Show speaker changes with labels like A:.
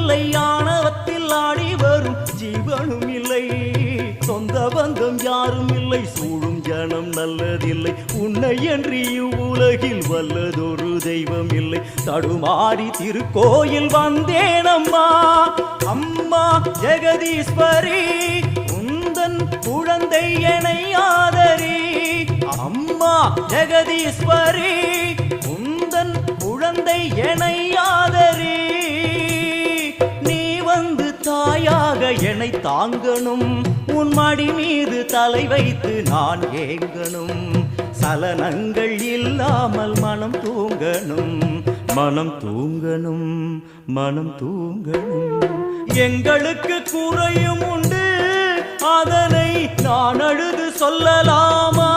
A: இல்லை, ஆணவத்தில் ஆடி வரும் ஜீவனும் இல்லை. சொந்த பந்தம் யாரும் இல்லை, சூழும் ஜனம் நல்லதில்லை. உன்னை என்று இவ்வுலகில் வல்லதொரு தெய்வம் இல்லை. தடுமாறி திருக்கோயில் வந்தேன் அம்மா, அம்மா ஜெகதீஸ்வரி, உந்தன் குழந்தை என்னை ஆதரி. அம்மா ஜெகதீஸ்வரி, உந்தன் குழந்தை என்னை ஆதரி. நீ வந்து தாயாக என்னை தாங்கணும், உன் மடி மீது தலை வைத்து நான் ஏங்கணும். சலனங்கள் இல்லாமல் மனம் தூங்கணும், மனம் தூங்கணும், மனம் தூங்கணும். எங்களுக்கு குறையும் உண்டு, அதனை நான் அழுது சொல்லலாமா?